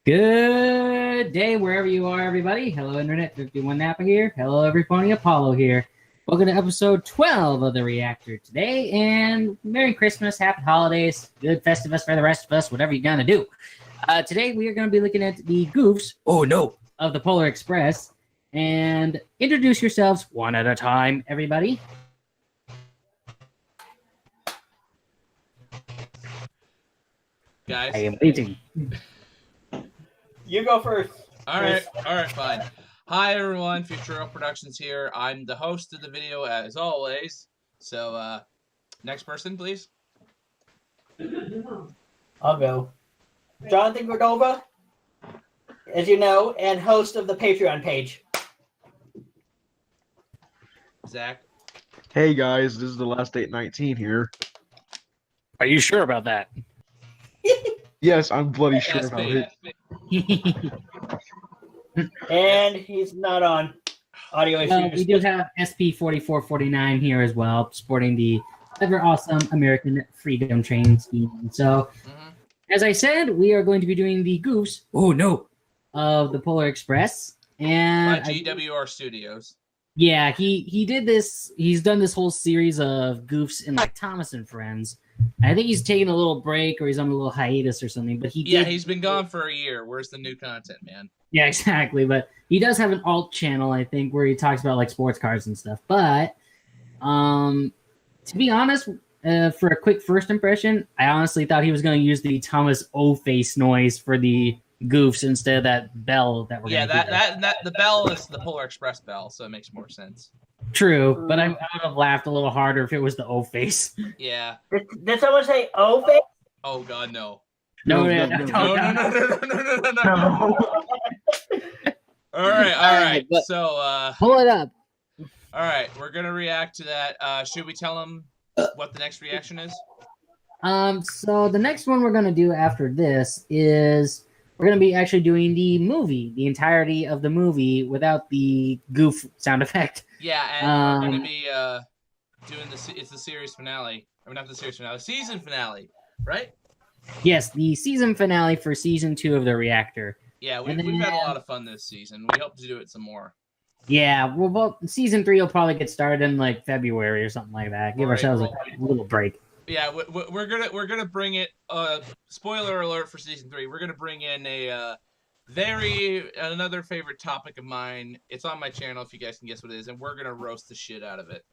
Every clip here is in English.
Good day wherever you are, everybody. Hello, Internet 51 Napa here. Hello, every pony Apollo here. Welcome to episode 12 of the Reactor today, and Merry Christmas, Happy Holidays, good Festivus for the rest of us, whatever you're gonna do. Today we are going to be looking at the Goofs, of the Polar Express, and introduce yourselves one at a time, everybody. Guys, I am waiting. You go first. All right, fine. Hi everyone, FutureRail Productions here. I'm the host of the video as always. So, next person, please. I'll go. Jonathan Cordova, as you know, and host of the Patreon page. Zach. Hey guys, this is TheLast819 here. Are you sure about that? Yes, I'm bloody sure SP. about it. And he's not on audio issues. We do have SP4449 here as well, sporting the ever awesome American Freedom Train scheme. So, as I said, we are going to be doing the Goofs, of the Polar Express. And By GWR Studios. yeah, he did this. He's done this whole series of Goofs in like Thomas and Friends. I think he's taking a little break or he's on a little hiatus or something. But he's been gone for a year. Where's the new content, man? Yeah, exactly. But he does have an alt channel, I think, where he talks about like sports cars and stuff. But to be honest, for a quick first impression, I honestly thought he was going to use the Thomas O-face noise for the Goofs instead of that bell that we're going to that the bell is the Polar Express bell, so it makes more sense. True, but I would have laughed a little harder if it was the O-face. Yeah. Did someone say O face? Oh God, no. No. No. All right. But So, pull it up. all right, we're gonna react to that. Should we tell them what the next reaction is? So the next one we're gonna do after this is we're gonna be actually doing the movie, the entirety of the movie without the goof sound effect. Yeah, and we're gonna be doing it's the series finale. I mean, not the series finale, season finale, right? Yes, the season finale for season 2 of the Reactor. Yeah, we've had a lot of fun this season. We hope to do it some more. Yeah, well, season 3 will probably get started in like February or something like that. Give ourselves a little break. Yeah, we're gonna bring it. Spoiler alert for season 3. We're gonna bring in another favorite topic of mine. It's on my channel if you guys can guess what it is, and we're gonna roast the shit out of it.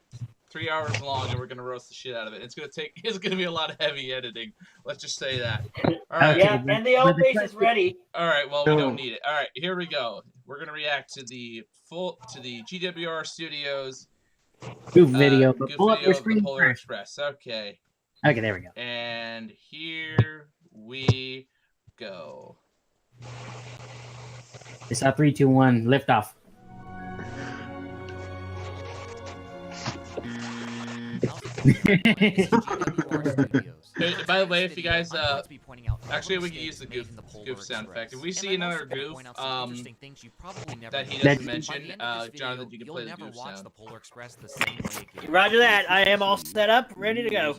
3 hours long, and we're gonna roast the shit out of it. It's gonna be a lot of heavy editing. Let's just say that. All right. Yeah, and the O face is ready. All right. Well, we don't need it. All right, here we go. We're gonna react to the GWR Studios Goof video, but Goof pull up video your of the screen Polar first. Express. Okay. Okay, there we go. And here we go. It's a 3, 2, 1, lift off. Hey, by the way, if you guys, actually we can use the goof sound effect. If we see another goof, that he doesn't mention, Jonathan, you can play the goof sound. Roger that. I am all set up, ready to go.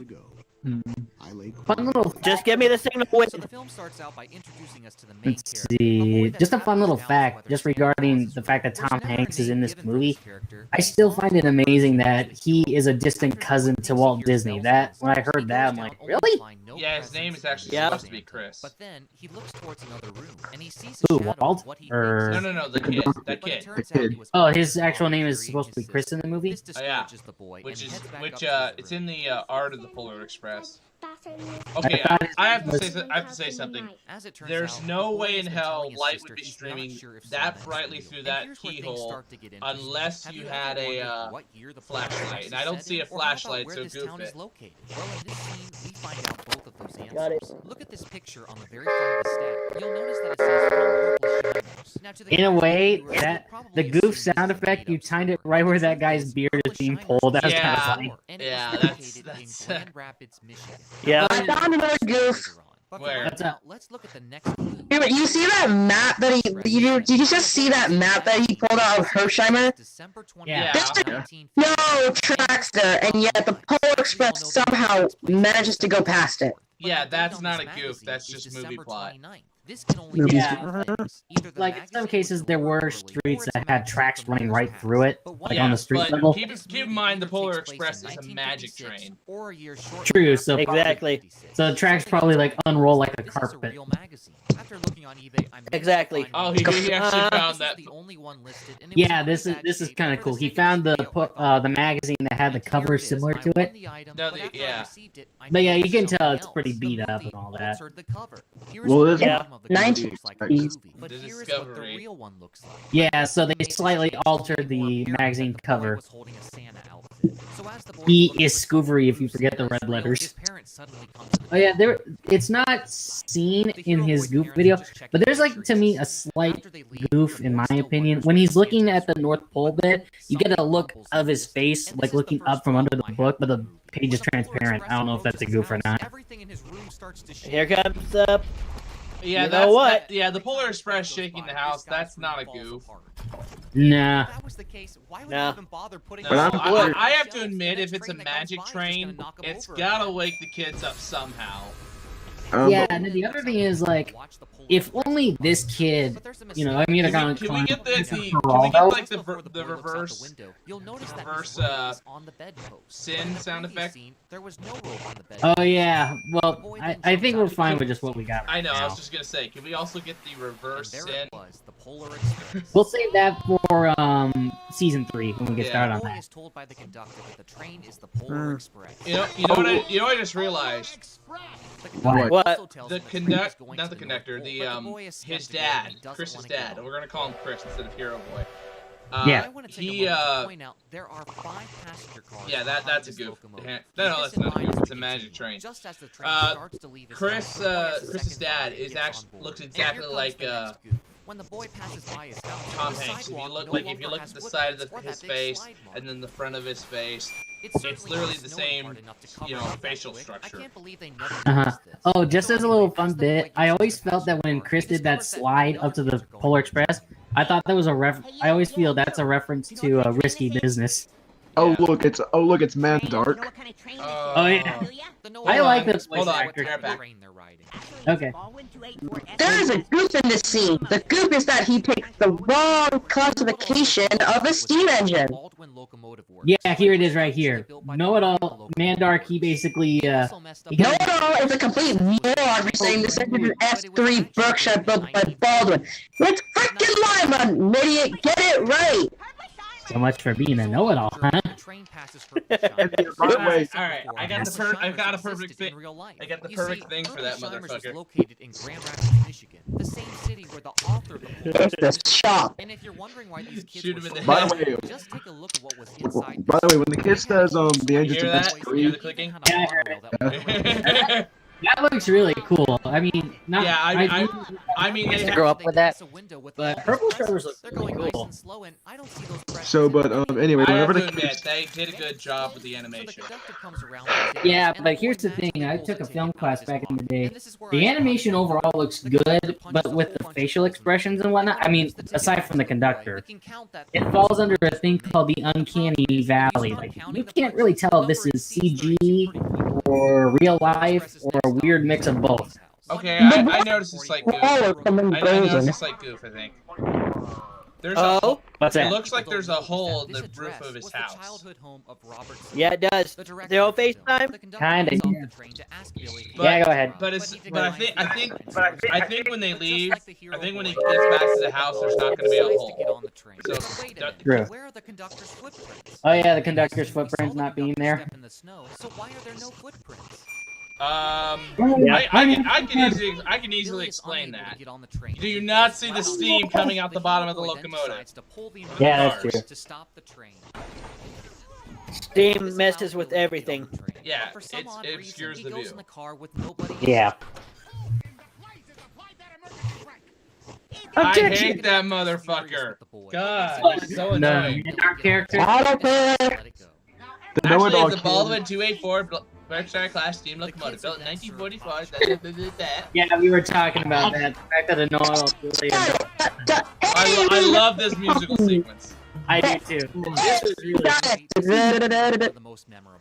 Fun little. Just give me the signal. So the film starts out by introducing us to the main Let's character. see. Just a fun little fact, just regarding the fact that Tom Hanks is in this movie. I still find it amazing that he is a distant cousin to Walt Disney. That when I heard that, I'm like, really? Yeah, his name is actually supposed to be Chris. But then he looks towards another room and he sees Who, a shadow Walt? of what he Or- thinks. No, the kid. That But it kid. turns out it was Oh, Walt. his actual name is Very supposed to be Chris in the movie? This Oh, yeah. discourages the boy, Which and is he heads back up to his it's room. in the art of the Polar Express. Okay, I thought it I have to was- say something. As it turns There's out, no the boy way has in been hell telling his light sister would be he's not streaming sure if that someone's brightly real. through And that here's where things keyhole start to get interesting. unless Have you ever had wondered a what year the Polar flashlight, Express and I is don't set see in, a or how about flashlight, where so this goof town it. is located? Well, in this scene, we find out both of those answers. Got it. Look at this picture on the very front of the stack. You'll notice that it says From Hopeless Shambles. Now, to the In a casual way, viewer, you'll that probably the goof assume sound this is effect, made you up timed it story. right where The that truth guy's is, beard is Hopeless being Shambles pulled. That was is kind of Yeah. funny. and it Yeah, was that's- located in that's, Grand Rapids, Michigan. Yeah. Now, I found another goof. but Where? for What's now, up? let's look at the next clue. Here, but you see that map that did you just see that map that he pulled out of Hersheimer? December Yeah. 20th, No tracks there, and yet the Polar Express somehow manages to go past it. Yeah, that's not a goof, that's just movie plot. This can only be Yeah. two things. Either the Like in some magazine cases, was there delivered were properly, streets or it's that a had magazine tracks from running another right past. through it, But like one on the of street but level. keep in mind the Either Polar takes place Express in is a magic 1956 train. or a year shortly True, after so Exactly. 1956. So the tracks Something probably else like to unroll note like a is this is carpet. real magazine. After looking on eBay, I managed to Exactly. find Oh, one. he actually Uh, found This that. is the only one listed, and it was Yeah, in this pretty is bad this is shape, kind and of for cool. the He sake of this found the video, I thought the magazine that had the and here cover it is. similar I to won it. the item, No, but the- after I yeah. received it, I But yeah, noticed you can tell something it's pretty else. beat The up movie and all that. altered the cover. Here's Well, what this the is bottom of the 19 cover looks like in the the movie, but The here is what the Discovery. real one looks like. Yeah, so they Made this slightly change to altered make it more the apparent magazine that the boy cover. was holding a Santa outfit. So as the boy E looking is for something Scoovery if you Goofs forget the said red is real, letters. his parents suddenly come to the Oh yeah, door. there. It's not seen The in hero his boy's goof parents video, are just checking but there's to make like sure to he's me a safe. slight After they leave, goof the in boy my still opinion. wonders When where he's looking Santa at is the from. North Pole But bit, you get a something look crumbles of in his this, face, and like this is the looking first up from under the problem I book, have but the with the page movie. is When the Polar transparent. I don't know if Express that's a approaches goof or his house, not. everything in his room starts to shake. Here comes the. Yeah, You that's know what? yeah. The Polar Express shaking the house. That's not a goof. Nah. If that was the case, why would No. you even bother putting No, But I'm it I on have the to shelf? admit, The if next it's a train that comes magic by is just gonna train, knock 'em it's over gotta again. wake the kids up somehow. Yeah, But and then the other thing is like, if only this kid, you know, I'm either gonna Can we get the Geraldo. like the reverse sin sound effect? There was no rope on the bed. Oh yeah. Well, I think we're fine with just what we got. I Right know. I now. was just gonna say, can we also get the reverse And there sin? it was, the Polar Express. We'll save that for season 3 when we get Yeah. started on The boy that. is told by the conductor that the train is the Polar Express. You know what I just realized? The conductor What? also tells The him train is conduct, going not to the North conductor, Pole, the but boy is his skeptical and dad, he doesn't Chris's wanna dad. go. We're gonna call him Chris instead of Hero Boy. Yeah. I want to take He a moment to point out there are 5 passenger cars. yeah, behind that's a this goof. locomotive. No, Keep that's this in not a mind goof. as It's we a magic continue. train. Just as the train starts to leave his Chris, house, the boy has a Chris's second dad thought and is gets actually on board. looks And exactly here comes like the next goof. When the boy passes by his house, Tom the Hanks. If you sidewalk look no like if longer you look has at the side of footprints or his that big face slide mark. and then the front of his face, It's it's literally the same, you facial structure. I can't believe they never Uh-huh. noticed this. Oh, just So as a little anyway, fun as the bit, boy I gets always into the felt that when passenger car, Chris he did that discovers that slide the up to the trains are going Polar nowhere. Express, I thought that was a I always feel that's a reference to Risky Business. oh look, it's Man Dark. Oh, yeah. The no I like the knows voice what actor. type of train they're riding. Okay. There is a goof in this scene. The goof is that he picked the wrong classification of a steam engine. Baldwin locomotive works. Yeah, here it is right here. Know it all. Mandark, he basically, Also messed up he No, the- no, it's a complete moron for saying this engine is an F3 Berkshire built by Baldwin. It's freaking Lyman, idiot. Get it right. so much for being a know-it-all, huh? The train passes Hertfordshire. By the way, Alright, I got the I got a perfect existed in thing. real life. I got the You perfect see, thing for that Hertfordshire is motherfucker. located in Grand Rapids, Michigan, the same city where the author of the Polar It's the shop. And if you're wondering why these kids Shoot were him in so the By head. the way, just take a look at what was inside. by the way, when the kid says the engine's Hear an that? S3, Hear the clicking? Yeah. That looks really cool. I mean, not. Yeah, I mean, they to have, grow up with that. But purple shutters look they're really going nice cool. and slow, and I don't see those presses So, in but the anyway, I have whenever to the admit, kids, they did a good job with the So the animation. conductor comes around and takes Yeah, and but the here's boy the thing. magically I pulls took a ticket film out of class his back in the pocket. day. And this is where The I animation thought- overall looks The conductor good, punches but a with whole the bunch of facial holes in expressions the and whatnot, I mean, puts the ticket aside out from the to boy. conductor, They can count that it the falls holes under in a the thing first called the name. uncanny When you valley. start Like, counting you the can't really punches, tell the if this number is exceeds 30 CG pretty quickly. or real The life Express is or next a stop weird is mix of the both. house. Okay, I noticed it's like goof. Oh, someone I noticed frozen. it's like goof, I think. There's a Oh, What's It that? looks like there's a Though hole in this the roof address of his was the house. childhood home of Robert yeah, it does. the director They all of the film. FaceTime? The conductor Kinda, gets off yeah. the train to ask Billy if he But- Yeah, go ahead. But it's he but I declines think to I think enter. I think when they But just leave, like the hero I think when he boy, gets back to the house, there's not going to be a decides to get hole. on the train. So, But wait a minute, True. where are the conductor's footprints? Oh yeah, the conductor's We saw footprints the not being conductor there. step in the snow, so why are there no footprints? I can easily Billy is explain unable to that. get on the train. Do you not see the steam coming out the bottom of the hero boy then locomotive? decides to pull the Yeah, that's true. to stop the train. Steam messes with everything. Yeah, But for some it odd reason, obscures he the goes view. in the car with nobody Yeah. I Objection. hate that motherfucker. God, he's so The annoying. Mandark character. I don't care. the know it Actually, all it's a kid, Baldwin 284 Berkshire class steam locomotive built in 1945. Yeah, we were talking about that. The fact that a know-it-all really I love this musical sequence. I do too. This was really The most memorable.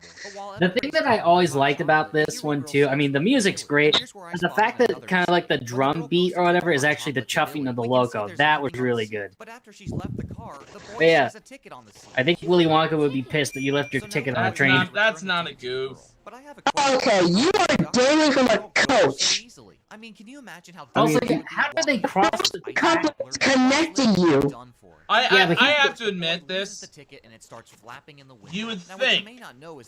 the thing that I always liked about this one too. I mean, the music's great, but the fact that kind of like the drum beat or whatever is actually the chuffing of the logo. That was really good. But after she's left the car, the boy But yeah, sees a ticket on the seat. I think Willy Wonka would be pissed that you left your ticket on a train. That's not a goof. But I have a question. Okay, you are dating from a coach. I mean, can you imagine how Also, how do they cross the track? It's connecting you. Yeah, but I have to admit this. You would think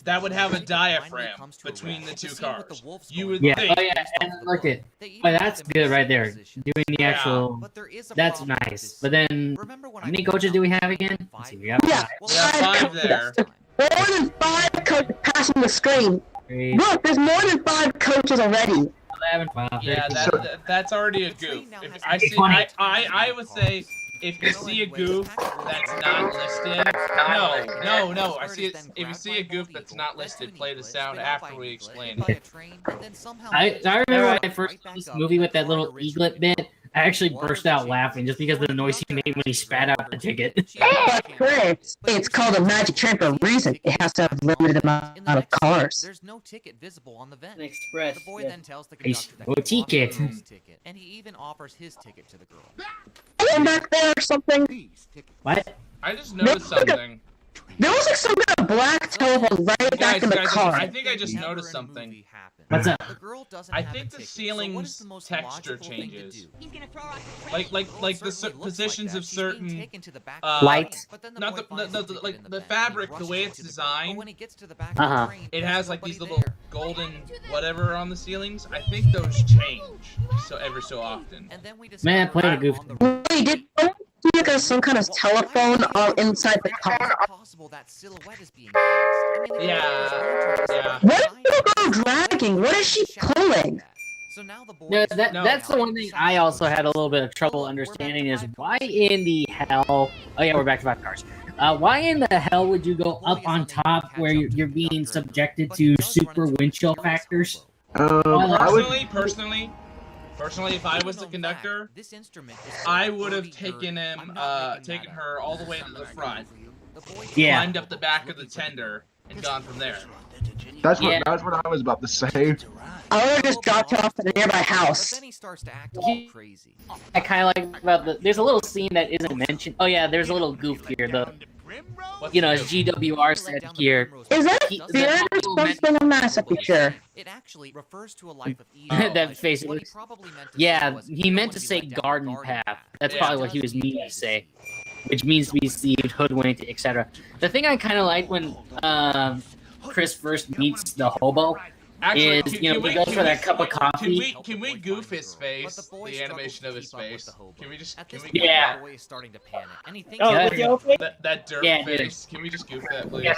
that would have a diaphragm between the two cars. You would Yeah, think. oh yeah, and look at, oh, that's good right there. Doing the actual, that's nice. But then, how many coaches do we have again? Let's see, we got Yeah, We got 5 there. more than 5 coaches passing the screen. 3, Look, there's more than 5 coaches already. 11, 12, Yeah, 13. that's already a goof. If I see, I would say if you see a goof that's not listed, no. I see it. If you see a goof that's not listed, play the sound after we explain it. I remember when I first saw this movie with that little eaglet bit, I actually burst out laughing just because of the noise he made when he spat out the ticket. But Chris, it's called a magic train for a reason. It has to have a limited amount of cars. There's no ticket visible on the vent. An express. The boy Yeah. then tells the Nice. conductor that Oh, he wants ticket. the girl's ticket, and he even offers his ticket to the girl. And back there or something. What? I just noticed something. There was like some kind of black telephone right back in the car. I think I just noticed something. What's up? The girl doesn't I have think a the ticket, so ceiling's what is the most texture logical thing to changes. do? Like the positions of certain Lights. not the fabric, the way it's designed. Uh-huh. It has like these little golden whatever on the ceilings. I think those change so every so often. Man, play the goof. Wait, did someone see like some kind of telephone inside the car? Yeah. What is the girl dragging? What is she pulling? No, that's the one thing I also had a little bit of trouble understanding is why in the hell... Oh yeah, we're back to 5 cars. Why in the hell would you go up on top where you're being subjected to super wind chill factors? I would. Personally, if I was the conductor, I would have taken her all the way to the front, Yeah. climbed up the back of the tender, and gone from there. That's Yeah. what I was about to say. I would have just dropped her off at a nearby house. Then he starts to act all crazy. I kind of like about the... There's a little scene that isn't mentioned. Oh yeah, there's a little goof here. As GWR said here. Is that He- theater or something? I'm not exactly sure. It actually refers to a life of ease. That basically... What he probably meant to say Yeah, was, he no meant one to be say let down by garden path. That's Yeah. probably what he was meaning to say. Which means to be deceived, hoodwinked, etc. The thing I kind of like when Chris first meets the hobo Actually, is, we go for that cup of coffee. Can we goof his face? The animation of his face. Can we just? At Can this we point, goof Yeah. the boy is starting to panic, and he thinks Oh, Yeah. with the opening? that dirt Yeah, dude. face? Can we just goof that, please? Yeah,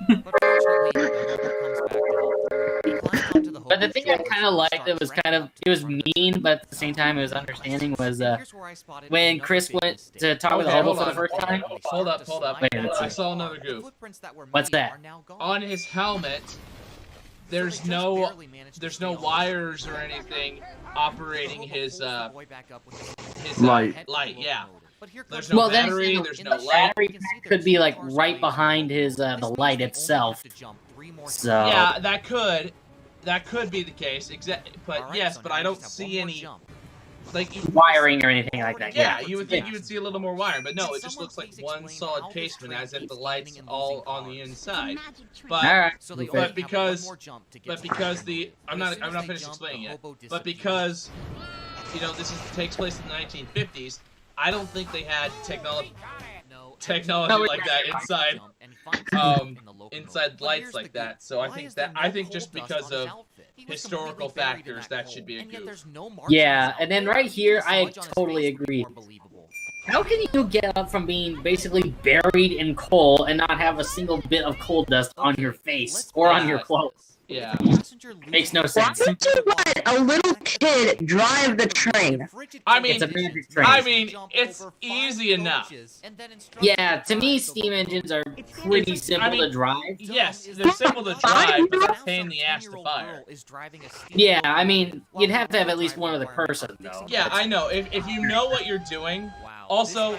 But fortunately, the hobo comes back to help. He climbs onto the but the hobo's thing I shoulders kind of and liked starts it was mean, but at the same time it was understanding was Here's where I spotted when another Chris big went mistake. to talk with the Okay, hobo hold for the on. first time. Hold up. Wait, let's see. I saw another The goof. footprints that were What's made that? are now gone. On his helmet, there's So they just no barely managed to there's stay no on. wires or anything operating his Light. light. Yeah. But here There's comes no Well, then battery. in There's the no the light. battery pack could be like right behind his the light itself. So Yeah, that could be the case. But yes, but I don't see any like wiring or anything like that. Yeah, you would think you would see a little more wiring, but no, it just looks like one solid casement, as if the lights all on the inside. But all right. So they But only have because- one more jump to get but to because the I'm not finished explaining yet. But because this takes place in the 1950s, I don't think they had technology like that inside lights like that. So I think just because of historical factors, that should be a goof. Yeah, and then right here, I totally agree. How can you get up from being basically buried in coal and not have a single bit of coal dust on your face or on your clothes? Yeah. Makes no Why sense. would you let a little kid drive the train? I mean, It's a magic train. it's easy enough. Yeah, to me, steam engines are pretty simple to drive. Yes, they're simple to drive, but they're a pain in the ass to fire. Yeah, I mean, you'd have to have at least one other person, though. Yeah, I know. If you know what you're doing, Also,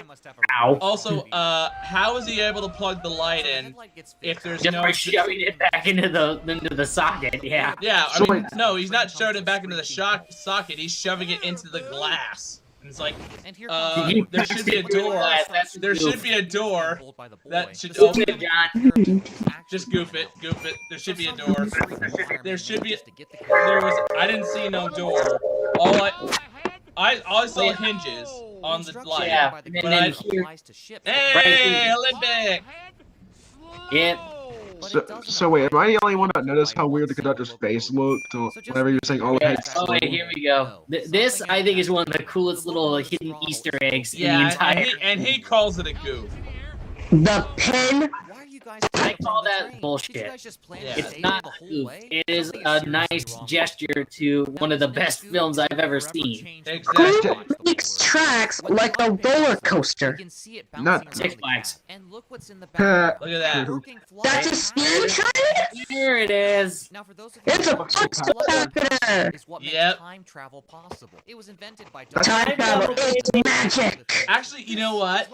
Ow. also, how is he able to plug the light in if there's Just no? by shoving it back into the socket. Yeah. Yeah, I So mean, wait- no, he's not shoving it back into the socket. He's shoving it into the glass. And it's like, there should be a door. There should be a door that should open. John. Just goof it. There should be a door. There should be. There was. I didn't see no door. All I saw hinges on the light. Yeah. But And then here. Hey, Olympic! Yep. So wait, am I the only one that noticed how weird the conductor's face looked whenever you were saying all the Yeah. heads? Oh wait, here we go. This I think is one of the coolest little hidden Easter eggs in the Yeah, entire. and he calls it a goof. The pen. I call that bullshit. Yeah. It's not a goof. It is a nice gesture to one of the best films I've ever seen. Exactly. Who makes tracks like a roller coaster? Not- Six Flags. And look what's in the Uh, back. Look at that. That's a steam train? Here it is. Now, for those of It's a you spectacular. is what makes Yep. time travel possible. It was invented by Time travel is magic. Actually, you know what?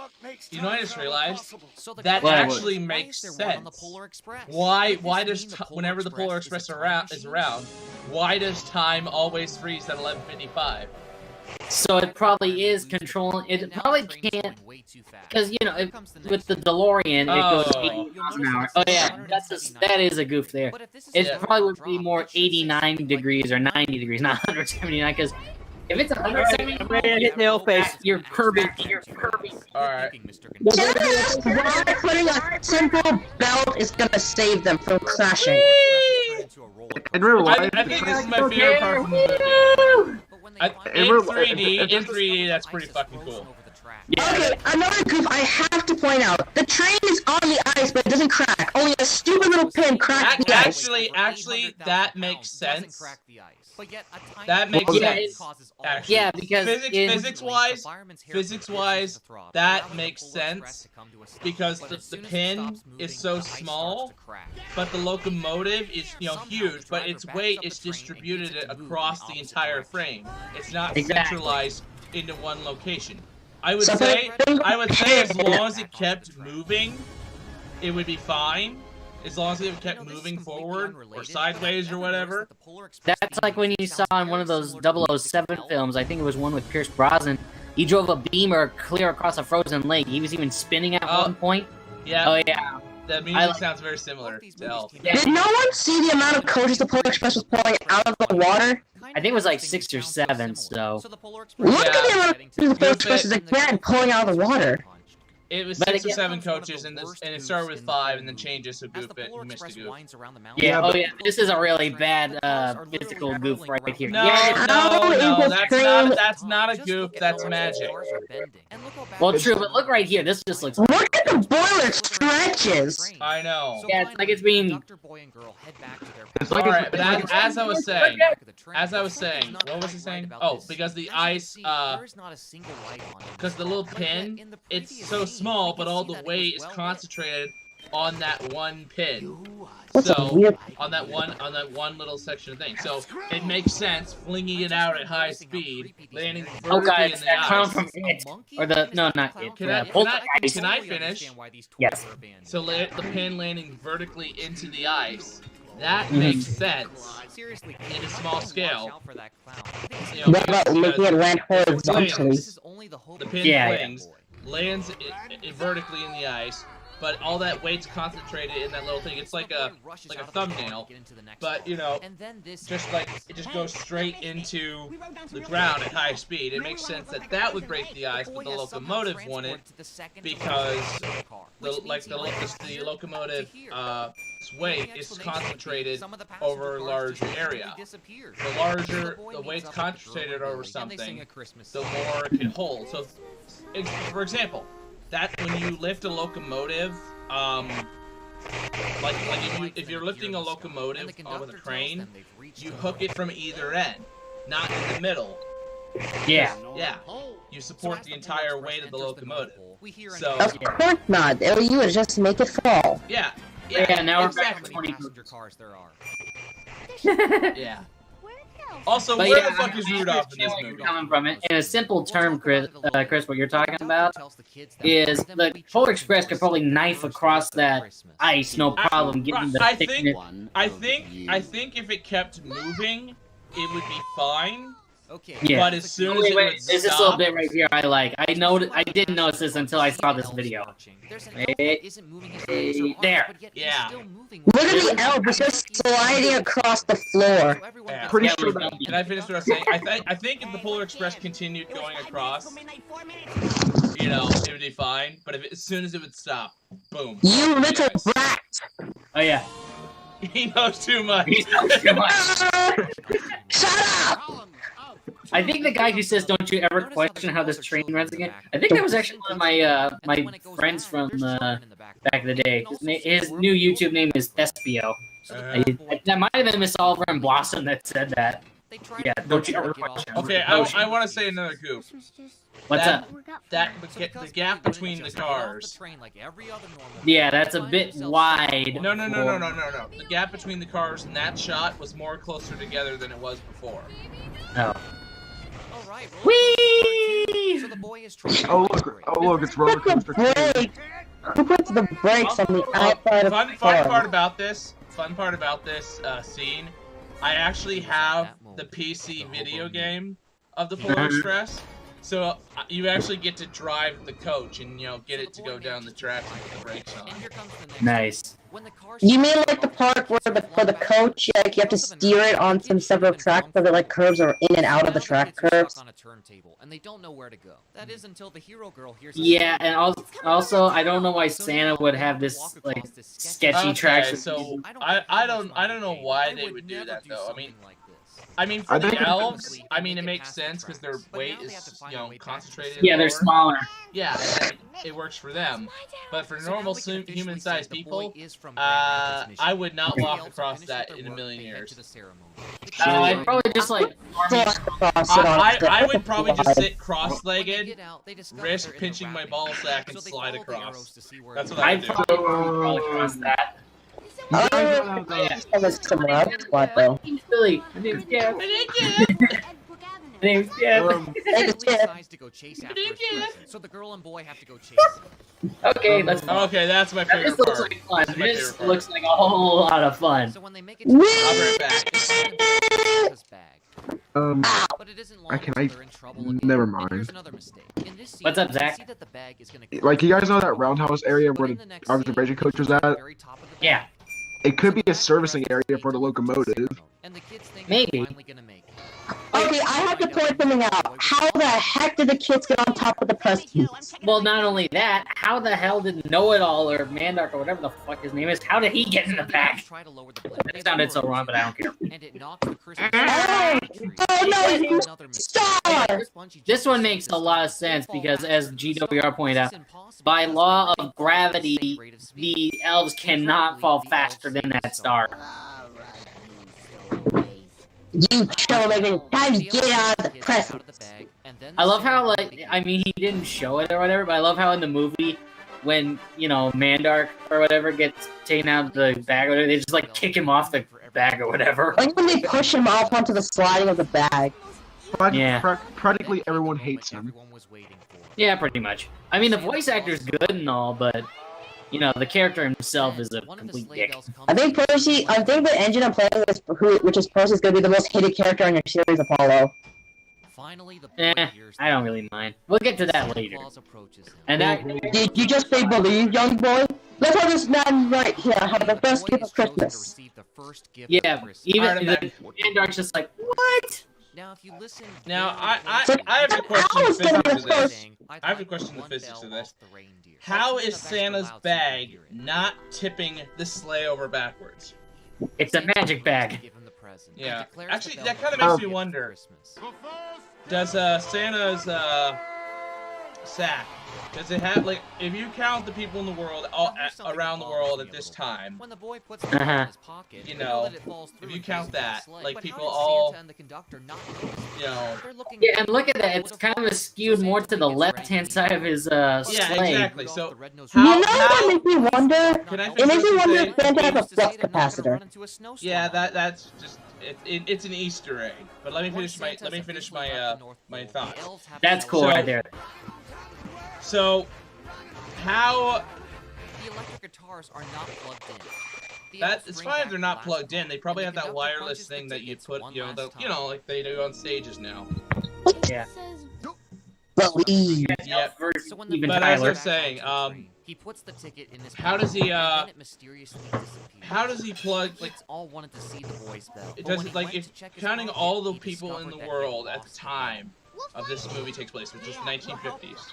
You know, I just realized So the that question actually is, why makes is there one on the sense. Polar Express? Why Does does this mean whenever the Polar Express is a time is machine? around, why does time always freeze at 11:55? So it probably is controlling. It probably can't, because with the DeLorean, it goes Oh. 80 miles an hour. Oh yeah, that is a goof there. It Yeah. probably would be more 89 degrees or 90 degrees, not 179. Because if it's 179, I'm ready to hit nail face. you're curbing. All right. Just why putting a simple belt is gonna save them from crashing. in real life, I think this is my favorite part from the movie. In real- 3D, that's pretty fucking cool. Okay, another goof I have to point out. The train is on the ice, but it doesn't crack. Only a stupid little pin cracks the ice. Actually, that makes sense. That makes Yeah, sense. Actually. Yeah, because physics-wise, that makes sense because the pin is so small, but the locomotive is huge, but its weight is distributed across the entire frame. It's not Exactly. centralized into one location. I would say as long as it kept moving, it would be fine. As long as it kept moving forward or sideways or whatever. That's like when you saw in one of those 007 films. I think it was one with Pierce Brosnan. He drove a beamer clear across a frozen lake. He was even spinning at one point. Yeah. Oh yeah. The music sounds very similar to Elf. Did no one see the amount of coaches the Polar Express was pulling out of the water? I think it was like 6 or 7. So Look at the amount of coaches the Polar Express is again pulling out of the water. It was But 6 or again- 7 coaches, and it started with 5, and then changes, so goof it, you missed a goof. yeah. Oh yeah. This is a really bad physical goof right here. No, Yeah. no, that's not a goof, that's magic. Well, true, but look right here. This just looks. Look at the boiler stretches. I know. Yeah, it's like it's being. It's like Alright, but it's- as I was saying, what was he saying? Oh, because the ice, because the little pin, it's so small, but all the weight is concentrated on that one pin. So on that one little section of thing. So it makes sense flinging it out at high speed, landing Oh vertically god, in the that come ice. from it or the no, not it. Can I finish? Yes. So the pin landing vertically into the ice. That makes sense in a small scale. What about making it land horizontally? The pin flings, lands vertically in the ice, but all that weight's concentrated in that little thing. It's like a thumbnail, but just like it just goes straight into the ground at high speed. It makes sense that would break the ice, but the locomotive wouldn't because the locomotive weight is concentrated over a larger area. The larger the weight's concentrated over something, the more it can hold. So, for example, that when you lift a locomotive, if you're lifting a locomotive with a crane, you hook it from either end, not in the middle. Yeah. Yeah. You support the entire weight of the locomotive. So Of course not. You would just make it fall. yeah. Yeah, now we're back exactly. to 20. cars there are. Yeah. Also, But where yeah, the fuck is I Rudolph in understand this where you're movie? coming from. In a simple term, Chris, what you're talking about is the Polar Express could probably knife across that ice, no problem, given the I thickness. think if it kept moving, it would be fine. Okay. Yeah. But as soon as Wait, it wait, would there's this little stop, bit right here I like. I didn't notice this until I saw this video. There. Yeah. Look at the elf, it's just sliding across the floor. Yeah. Pretty Yeah, sure we that. don't- Can I finish what I was saying? I think if the Polar Express continued going across, you know, it would be fine. But if as soon as it would stop, boom. You little Yes. brat! Oh yeah. He knows too much. Come on. Shut up! I think the guy who says, "Don't you ever question how this train runs again?" I think that was actually one of my my friends from back in the day. His new YouTube name is Thespio. That might have been Miss Oliver and Blossom that said that. Yeah, don't you ever question. Okay, I want to say another goof. What's that, up? The gap between the cars. Yeah, that's a bit wide. No. The gap between the cars in that shot was more closer together than it was before. Oh. Whee! So the boy is trying Oh look, it's roller Put the coaster. brake! Who puts the brakes on the outside of the Fun car? part about this scene, I actually have the PC video game of the Polar Express, so you actually get to drive the coach and get it to go down the track with the brakes on. Nice. You mean like the part where for the coach, like you have to steer it on some several tracks so that like curves are in and out of the track curves? On a turntable, and they don't know where to go. That is until the hero girl hears. Yeah, and also I don't know why Santa would have this like sketchy track. So I don't know why they would do that though. I mean, for the elves, it makes sense because their weight is, concentrated. Yeah, they're smaller. Yeah, and it works for them. But for normal human-sized people, I would not walk across that in a million years. I'd probably just like. I would probably just sit cross-legged, risk pinching my ball sack, and slide across. That's what I I'd would do. probably cross that. Oh, that's somewhere else, what though? Billy, my name's Jeff. My name's Jeff. So the girl and boy have to go chase. Okay, let's. Okay, that's my favorite This looks part. like fun. That's my This favorite part. looks like a whole lot of fun. So when they make it I'll be right back. But it isn't I long can- until I- they're in trouble again. never And mind. here's another mistake. In this scene, What's up, we Zach? see that the bag is gonna Like, you guys know that roundhouse area where But in the next observation scene, coach was we go to at? the very top of the bag. Yeah. It could be a servicing area for the locomotive. And the kids think Maybe. they're finally gonna make it. Okay, I have to point something out. How the heck did the kids get on top of the presents? Well, not only that, how the hell did Know-It-All or Mandark or whatever the fuck his name is, how did he get in the back? Try to lower the That sounded so wrong, but I don't care. And it knocks the Christmas Oh no, you star! This one makes a lot of sense because, as GWR pointed out, by law of gravity, the elves cannot fall faster than that star. You troublemaker, time to get out of the presents. I love how, like, I mean, he didn't show it or whatever, but I love how in the movie, when, Mandark or whatever gets taken out of the bag or whatever, they just, like, kick him off the bag or whatever. Like when they push him off onto the sliding of the bag. Yeah. Practically everyone hates him. Yeah, pretty much. I mean, the voice actor's good and all, but, the character himself is a complete dick. I think the engine I'm playing is, which is Percy, is going to be the most hated character in your series, Apollo. Finally, the I don't really mind. We'll get to that later. And that, Did you just say believe, young boy? Let's have this man right here have the best gift of Christmas. yeah, even Alright, the Mandark's just like, what? Now, if you listen, Now, I have a question to physics to this. I have a question to physics to this. How is Santa's bag not tipping the sleigh over backwards? It's a magic bag. Yeah. Actually, that kind of makes me wonder. Does Santa's sack, does it have, like, if you count the people in the world, around the world at this time, When the boy puts the bag in his pocket, you know, that it falls through if you and count goes down the that, sleigh. like, But people how did all, Santa and the conductor not notice? you know, They're looking Yeah, and look at that. It's kind of skewed more to the left-hand side of his yeah, sleigh. exactly. So, You know how, what makes me wonder? can I It makes me finish wonder what if Santa has a flux capacitor. yeah, that's just, it's an Easter egg. But let me finish my my thought. That's cool So- right there. So, how The electric guitars are not plugged in. The that elves it's bring fine if back they're the not last plugged in. call, They probably have and the that conductor wireless punches the thing that you tickets put, one you know, last time. like they do on stages now. Yeah. Believe. Yep. Versus So when the even But as I Tyler. was saying, back onto the train, he puts the ticket in his how does he, pocket, and then it mysteriously disappears. How does he plug like? Kids all wanted to see the boy's bell. It but when doesn't he like went if to check his counting pocket, all the he people in discovered the that he world at the lost the bell. time of this movie takes place, which is the 1950s.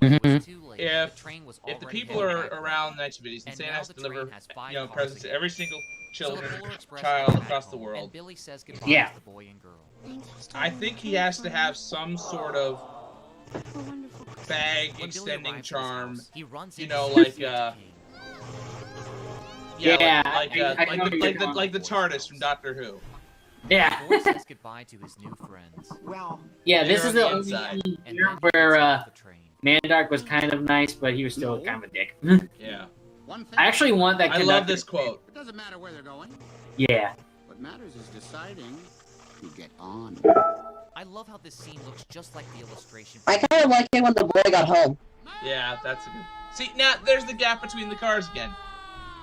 It Mhm. was too late. If- the train was If the already people heading are back home. around the 1950s, and And Santa now has to the train deliver, has 5 you know, cars presents to again. every single So the Polar Express child heads back across the home, world. And Billy says goodbye Yeah. to the boy and girl. I think he has to have some sort of bag When Billy extending arrives at his charm. house, he runs You into know, the like, Santa King. Yeah, like I know where you're going. like the TARDIS from Doctor Who. Yeah. The boy says goodbye to his new friends. Yeah, this They're is on the the only inside. And year then he where gets off the train. Mandark was kind of nice, but he was still kind of a dick. Yeah, I actually want that I love conductor- this quote. It doesn't matter where they're going. Yeah. What matters is deciding to get on. I love how this scene looks just like the illustration. I kind of like it when the boy got home. Yeah, that's a good. See, now there's the gap between the cars again.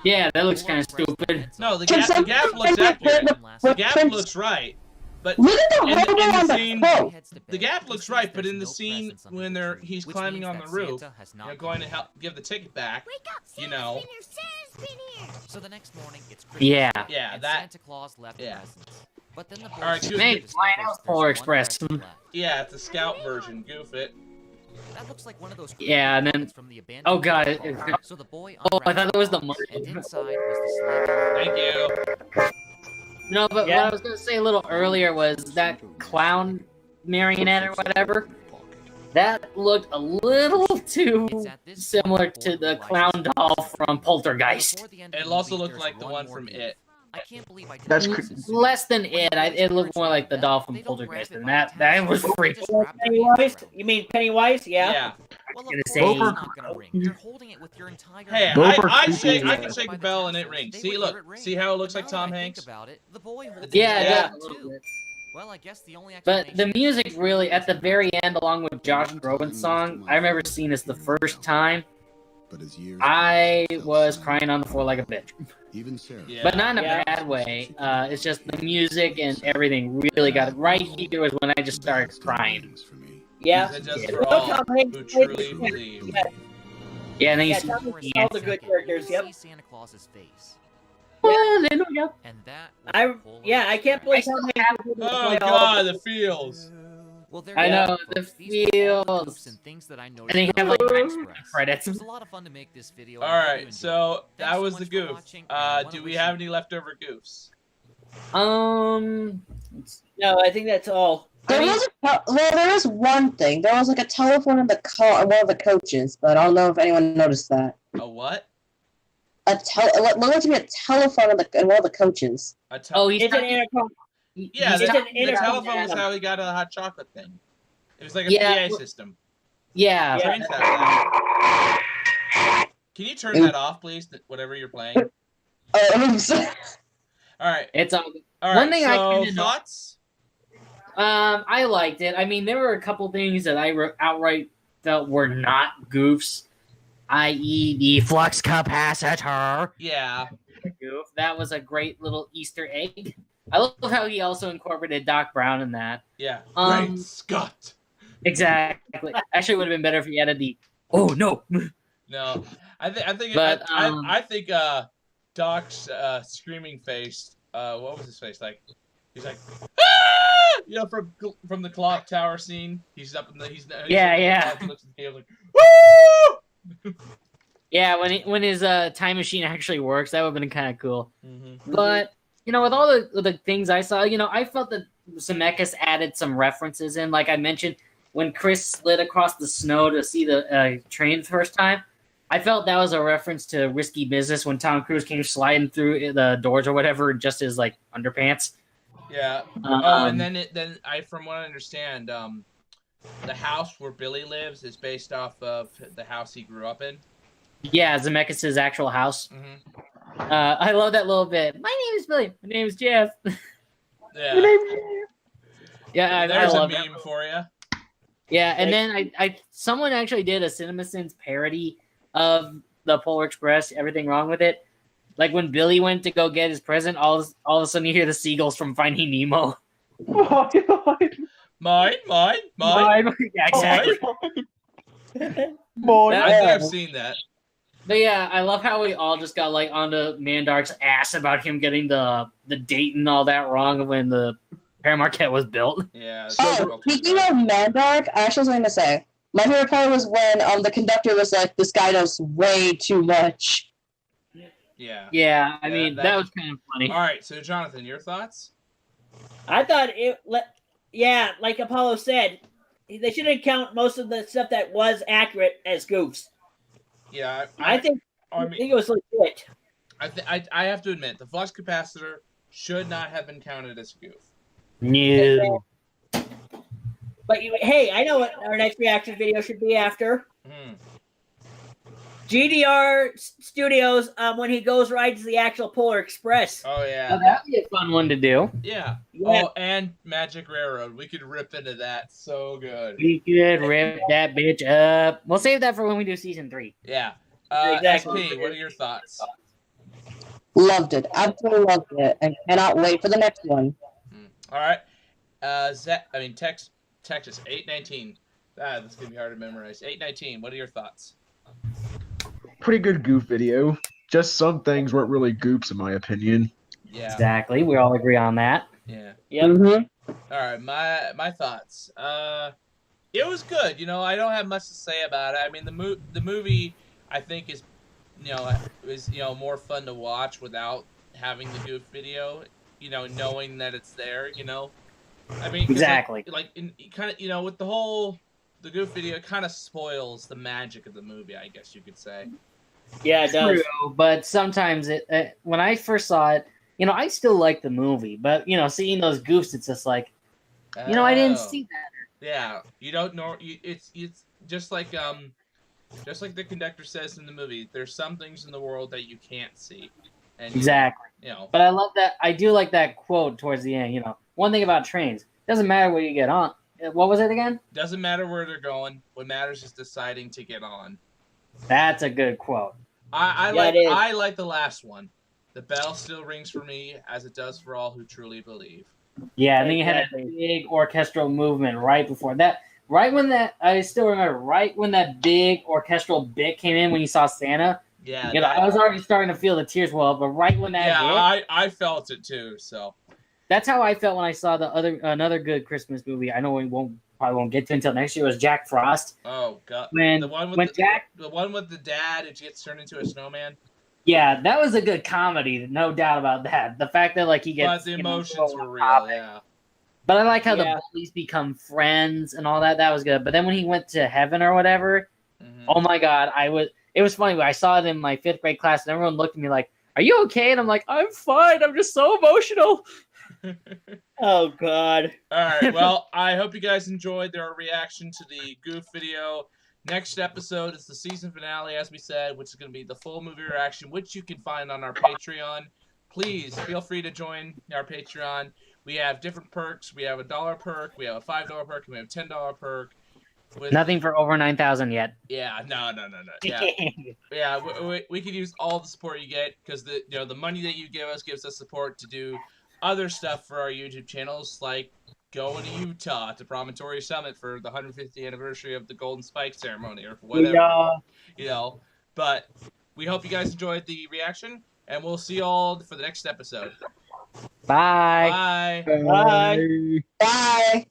Yeah, that looks kind of stupid. No, the Can gap looks accurate. The gap Prince- looks right, but Look at the in the hobo on the scene- quote. the gap looks right. But in the scene when he's climbing on the roof, going to help give the ticket back, you know. So the next morning, it's Christmas. Yeah. Yeah, and that. Santa Claus left Yeah. presents. But then the boy Alright, discovers Hey, why else there's Polar one Express? present left. Yeah, it's a scout version. Goof it. That looks like one of those Yeah, and then- credits from the abandoned Oh, God, car. So the boy Oh, I thought it was the unwraps box, monkey. and inside was the sleigh. Thank you. No, but Yeah. what I was gonna say a little earlier was that clown marionette or whatever. That looked a little too It's at this similar point to Boyd the realizes clown that doll from Poltergeist. before the end of It the also movie, looked there's like the one more from goof. It. I can't believe I did That's not cr- notice this. Less than it. It looked more like the doll from They don't grab Poltergeist, it and by that the that tassel, was they freaky. just wrap their hands Pennywise? around it. You mean Pennywise? Yeah. Yeah. Well, gonna of say- course it's Both are- not gonna ring. You're holding it with your entire Hey, hand. Both are I creepy. shake. I Yeah. can shake By a the bell and it tassels, rings. they See, would look. hear it ring. See how it looks But like now that Tom I Hanks? think about it, the boy holds Yeah, it it Yeah. does a little too. bit. Well, I guess the only But the explanation music is really, at the very end, along with Josh Groban's song, I remember seeing this the first time. But as years I passed, was felt crying on the floor like a bitch. even Sarah. Yeah. But not in a Yeah. bad way. It's just the music and everything really got it. Right here was when I just started crying. For me. Yeah. Is it just Yeah. for No, all Tom Hanks who played truly the- believe? Yeah. Yeah, and then you Yeah, see Tom for a Hanks yeah. all the good characters. you Yep. see Santa Claus's face, Hallelujah. and that was I the Polar yeah, I can't Express. believe I still Tom Hanks was able to Oh play all God, of the feels. Well, there I you know, go, the folks. These were all the feels. goofs and things that I And noticed they have about like the time Express. credits. It was a lot of fun to make this video. All and I hope you right, enjoyed so it. that Thanks was so the much for goof. watching, and I wanna Do we wish have you- any leftover goofs? No, I think that's all. There was there is one thing. There was like a telephone in the car, one of the coaches, but I don't know if anyone noticed that. A what? It looked like to be a telephone in one of the coaches. A te- Oh, he's It's an talking, intercom. yeah, he's the, it's an talking the intercom. about- telephone was how he got a hot chocolate thing. It was like a Yeah, PA system. Yeah. Yeah. Trains have that. Can you turn that off, please? Whatever you're playing. Oh, All right. It's All right. One thing I so kinda know- thoughts? I liked it. I mean, there were a couple things that I outright felt were not goofs, i.e., the flux capacitor Yeah. goof. That was a great little Easter egg. I love how he also incorporated Doc Brown in that. Yeah. Um, Great Scott. Exactly. Actually, it would have been better if he added the "oh no." No, I think But, I think Doc's screaming face. What was his face like? He's like, ah! You know, from the clock tower scene. He's up in the he's Yeah, up in the yeah. clock, he looks at the cable like, woo! Yeah, when his time machine actually works, that would have been kind of cool. Mm-hmm. But you know, with all the things I saw, you know, I felt that Zemeckis added some references in. Like I mentioned, when Chris slid across the snow to see the train the first time, I felt that was a reference to Risky Business when Tom Cruise came sliding through the doors or whatever, in just his like underpants. Yeah. Um, And then from what I understand, the house where Billy lives is based off of the house he grew up in. Yeah, Zemeckis' actual house. Mm-hmm. I love that little bit. My name is Billy. My name is Jeff. Yeah. Yeah, I There's a love meme that. for you. Yeah, and then someone actually did a CinemaSins parody of the Polar Express. Everything wrong with it. Like when Billy went to go get his present, all of a sudden you hear the seagulls from Finding Nemo. Mine. Yeah, exactly. I think I've seen that. But yeah, I love how we all just got like onto Mandark's ass about him getting the date and all that wrong when the Paramarquette was built. Yeah. Oh, speaking of Mandark, I actually was going to say, my favorite part was when the conductor was like, "This guy knows way too much." Yeah. Yeah, I mean that was kind of funny. All right, so Jonathan, your thoughts? I thought like Apollo said, they shouldn't count most of the stuff that was accurate as goofs. Yeah, I think it was legit. I have to admit, the flux capacitor should not have been counted as a goof. No. But hey, I know what our next reaction video should be after. GWR Studios when he rides the actual Polar Express. Oh yeah, Oh, that'd be a fun one to do. Yeah. Oh, and Magic Railroad. We could rip into that so good. We could rip that bitch up. We'll save that for when we do season 3. Yeah. Exactly. SP, what are your thoughts? Loved it. Absolutely loved it. And cannot wait for the next one. All right. Texas 819. That's gonna be hard to memorize. 819. What are your thoughts? Pretty good goof video. Just some things weren't really goofs in my opinion. Yeah. Exactly. We all agree on that. Yeah. Yep. Mm-hmm. All right. My thoughts. It was good. You know, I don't have much to say about it. I mean, the movie I think is more fun to watch without having the goof video. You know, knowing that it's there. You know. I mean, exactly. With the goof video, it kind of spoils the magic of the movie, I guess you could say. Yeah, it does. True, but sometimes when I first saw it, I still like the movie, but seeing those goofs, it's just like, I didn't see that. Yeah, you don't know. It's just like the conductor says in the movie. There's some things in the world that you can't see. And, exactly. But I love that. I do like that quote towards the end. One thing about trains, doesn't matter where you get on. What was it again? Doesn't matter where they're going. What matters is deciding to get on. That's a good quote. I like the last one. The bell still rings for me, as it does for all who truly believe. Yeah, and then you had a big orchestral movement right before that. I still remember, right when that big orchestral bit came in when you saw Santa. Yeah. I was already starting to feel the tears well up, but right when that hit, I felt it too, so. That's how I felt when I saw another good Christmas movie. I know we probably won't get to until next year. Was Jack Frost? Oh God! The one with the dad who gets turned into a snowman. Yeah, that was a good comedy, no doubt about that. The fact that he gets, but the emotions were real, yeah. But I like how the bullies become friends and all that. That was good. But then when he went to heaven or whatever, oh my God, it was funny. I saw it in my 5th grade class, and everyone looked at me like, "Are you okay?" And I'm like, "I'm fine. I'm just so emotional." Oh God! All right. Well, I hope you guys enjoyed our reaction to the goof video. Next episode is the season finale, as we said, which is going to be the full movie reaction, which you can find on our Patreon. Please feel free to join our Patreon. We have different perks. We have a $1 perk. We have a $5 perk. And we have a $10 perk. Nothing for over 9,000 yet. Yeah. No. Yeah. Yeah. We could use all the support you get because the money that you give us gives us support to do other stuff for our YouTube channels, like going to Utah to Promontory Summit for the 150th anniversary of the Golden Spike ceremony or whatever. But we hope you guys enjoyed the reaction, and we'll see you all for the next episode. Bye. Bye. Bye.